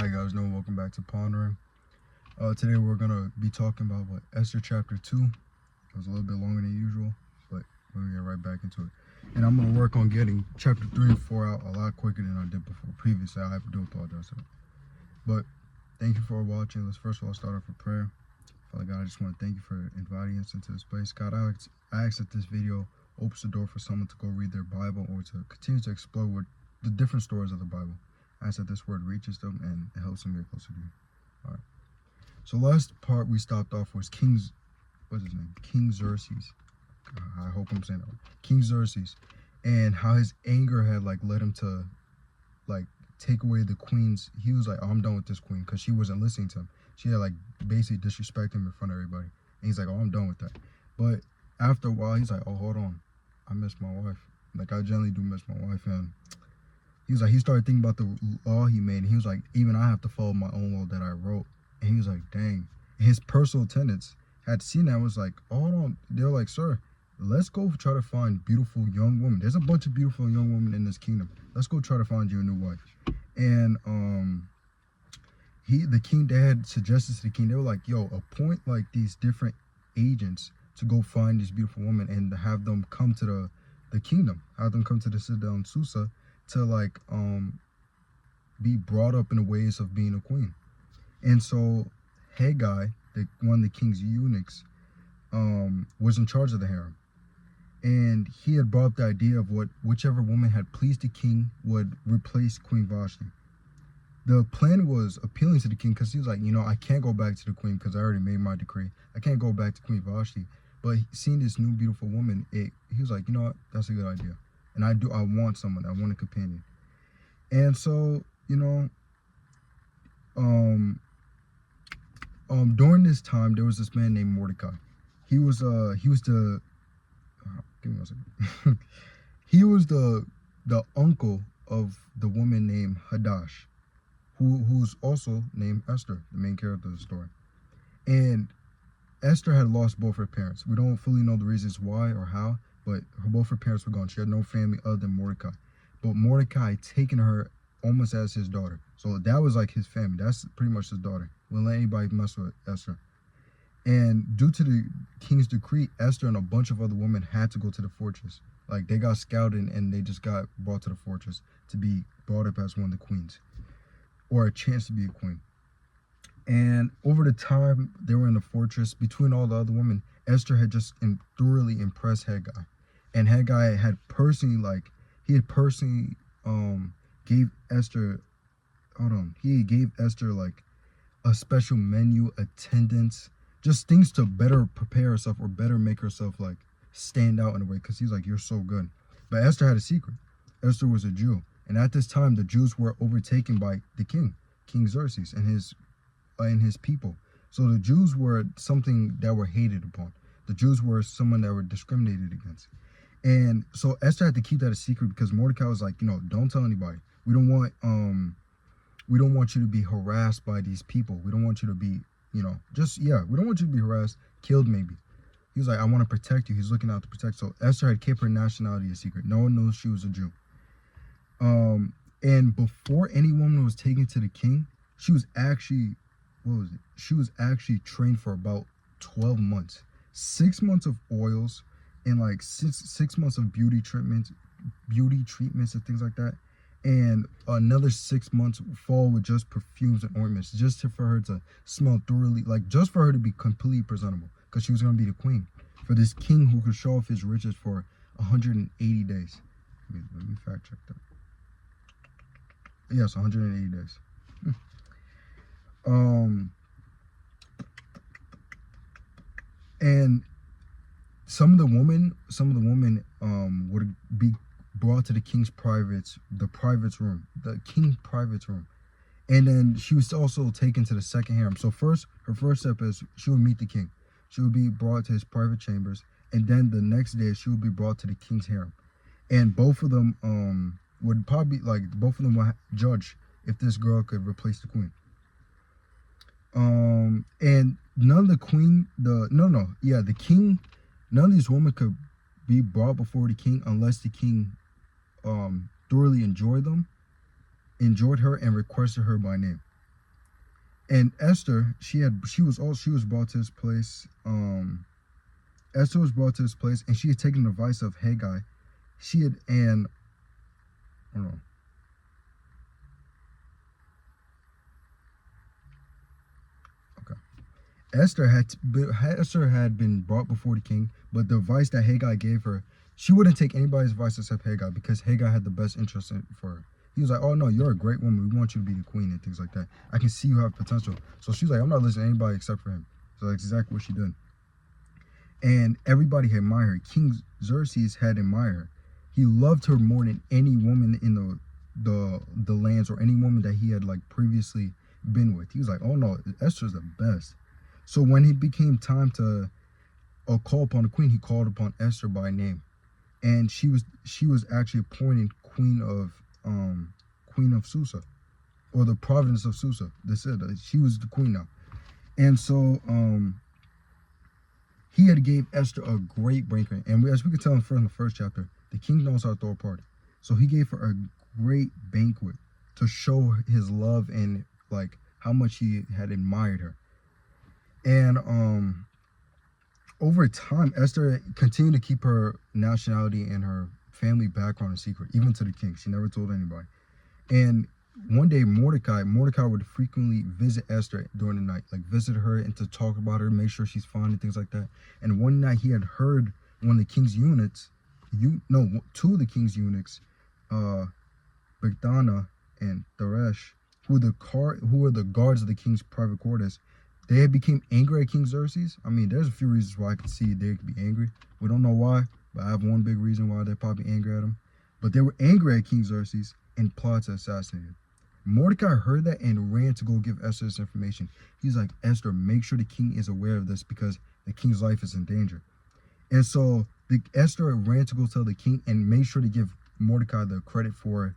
Hi guys, welcome back to Pondering. Today we're gonna be talking about Esther chapter 2. It was a little bit longer than usual, but we're gonna get right back into it. And I'm gonna work on getting chapter 3 and 4 out a lot quicker than I did before. Previously, I do apologize for that. But thank you for watching. Let's first of all start off with prayer. Father God, I just want to thank you for inviting us into this place. God, I ask that this video opens the door for someone to go read their Bible or to continue to explore the different stories of the Bible. I ask that this word reaches them and it helps them get closer to you. All right. So last part we stopped off was King Xerxes. I hope I'm saying that right. King Xerxes, and how his anger had led him to take away the queen's. He was like, oh, I'm done with this queen, because she wasn't listening to him. She had basically disrespected him in front of everybody. And he's like, oh, I'm done with that. But after a while, he's like, oh, hold on, I miss my wife. I generally do miss my wife. And he was like, he started thinking about the law he made, and he was like, even I have to follow my own law that I wrote. And he was like, dang. His personal attendants had seen that, was like, oh, hold on. They were like, sir, let's go try to find beautiful young women. There's a bunch of beautiful young women in this kingdom. Let's go try to find you a new wife. And the king, they had suggested to the king, they were like, yo, appoint these different agents to go find this beautiful woman and to have them come to the kingdom, have them come to the citadel in Susa to be brought up in the ways of being a queen. And so Haggai, one of the king's eunuchs, was in charge of the harem. And he had brought up the idea of whichever woman had pleased the king would replace Queen Vashti. The plan was appealing to the king because he was like, I can't go back to the queen because I already made my decree. I can't go back to Queen Vashti. But seeing this new beautiful woman, he was like, you know what, that's a good idea. And I want someone, I want a companion. And so, during this time, there was this man named Mordecai. He was the give me 1 second. He was the uncle of the woman named Hadash, who's also named Esther, the main character of the story. And Esther had lost both her parents. We don't fully know the reasons why or how, but both her parents were gone. She had no family other than Mordecai. But Mordecai had taken her almost as his daughter. So that was his family. That's pretty much his daughter. Wouldn't let anybody mess with Esther. And due to the king's decree, Esther and a bunch of other women had to go to the fortress. They got scouted and they just got brought to the fortress to be brought up as one of the queens, or a chance to be a queen. And over the time they were in the fortress, between all the other women, Esther had just thoroughly impressed Haggai. And Haggai had personally, gave Esther, he gave Esther a special menu, attendance, just things to better prepare herself or better make herself stand out in a way, because he's like, you're so good. But Esther had a secret. Esther was a Jew, and at this time the Jews were overtaken by the King Xerxes and his people. So the Jews were something that were hated upon. The Jews were someone that were discriminated against. And so Esther had to keep that a secret, because Mordecai was like, don't tell anybody. We don't want you to be harassed by these people. We don't want you to be, we don't want you to be harassed, killed maybe. He was like, I want to protect you. He's looking out to protect. So Esther had kept her nationality a secret. No one knows she was a Jew. And before any woman was taken to the king, she was actually, She was actually trained for about 12 months. 6 months of oils and 6 months of beauty treatments and things like that. And another 6 months fall with just perfumes and ointments, just for her to smell thoroughly, just for her to be completely presentable, because she was going to be the queen for this king who could show off his riches for 180 days. Let me fact check that. Yes, 180 days. And some of the women would be brought to the king's the king private's room. And then she was also taken to the second harem. So her first step is she would meet the king. She would be brought to his private chambers, and then the next day she would be brought to the king's harem. And both of them would probably would judge if this girl could replace the queen. And none of these women could be brought before the king unless the king thoroughly enjoyed her and requested her by name. And Esther, she was brought to his place. Esther was brought to his place, and she had taken the advice of Haggai. She had and hold on. Okay. Esther had been brought before the king, but the advice that Haggai gave her, she wouldn't take anybody's advice except Haggai, because Haggai had the best interest for her. He was like, "Oh no, you're a great woman. We want you to be the queen and things like that. I can see you have potential." So she's like, "I'm not listening to anybody except for him." So that's exactly what she did. And everybody had admired her. King Xerxes had admired her. He loved her more than any woman in the lands, or any woman that he had like previously been with. He was like, "Oh no, Esther's the best." So when it became time to call upon the queen, he called upon Esther by name, and she was actually appointed queen of Susa, or the province of Susa. They said she was the queen now, and so he had gave Esther a great banquet, and as we can tell in the first chapter, the king knows how to throw a party. So he gave her a great banquet to show his love and like how much he had admired her. And over time, Esther continued to keep her nationality and her family background a secret, even to the king. She never told anybody. And one day, Mordecai would frequently visit Esther during the night, like visit her and to talk about her, make sure she's fine and things like that. And one night, he had heard one of the king's eunuchs, two of the king's eunuchs, Bigthana and Teresh, who were the guards of the king's private quarters. They had became angry at King Xerxes. I mean, there's a few reasons why I could see they could be angry. We don't know why, but I have one big reason why they're probably angry at him. But they were angry at King Xerxes and plotted to assassinate him. Mordecai heard that and ran to go give Esther this information. He's like, "Esther, make sure the king is aware of this, because the king's life is in danger." And so Esther ran to go tell the king and made sure to give Mordecai the credit for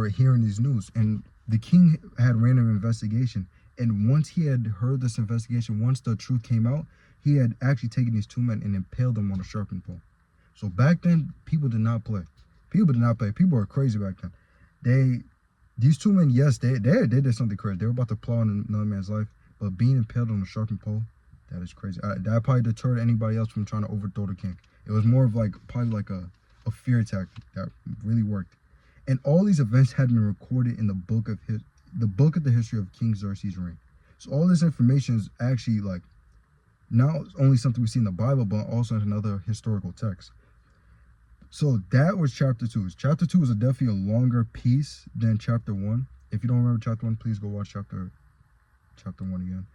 hearing these news. And the king had ran an investigation. And once he had heard this investigation, once the truth came out, he had actually taken these two men and impaled them on a sharpened pole. So back then, people did not play. People were crazy back then. These two men, yes, they did something crazy. They were about to plow in another man's life, but being impaled on a sharpened pole, that is crazy. That probably deterred anybody else from trying to overthrow the king. It was more of probably like a fear tactic that really worked. And all these events had been recorded in the book of the history of King Xerxes' reign. So all this information is actually not only something we see in the Bible, but also in another historical text. So that was chapter 2. Chapter 2 is definitely a longer piece than chapter 1. If you don't remember chapter 1, please go watch chapter 1 again.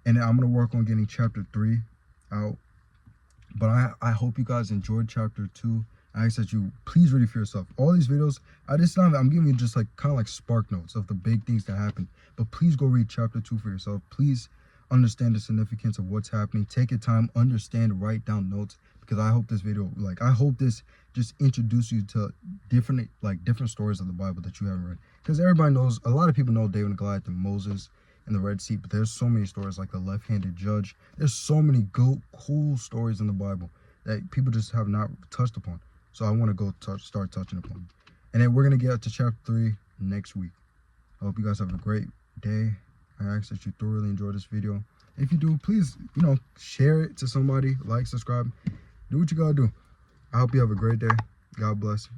And I'm going to work on getting chapter 3 out. But I hope you guys enjoyed chapter 2. I ask that you please read it for yourself. All these videos, I'm giving you just kind of like spark notes of the big things that happened. But please go read chapter 2 for yourself. Please understand the significance of what's happening. Take your time, understand, write down notes, because I hope this video, I hope this just introduces you to different stories of the Bible that you haven't read. Because everybody knows, a lot of people know David and Goliath and Moses and the Red Sea, but there's so many stories like the left-handed judge. There's so many cool stories in the Bible that people just have not touched upon. So I want to go start touching upon. And then we're going to get to chapter 3 next week. I hope you guys have a great day. I ask that you thoroughly enjoy this video. If you do, please, share it to somebody, subscribe, do what you gotta do. I hope you have a great day. God bless.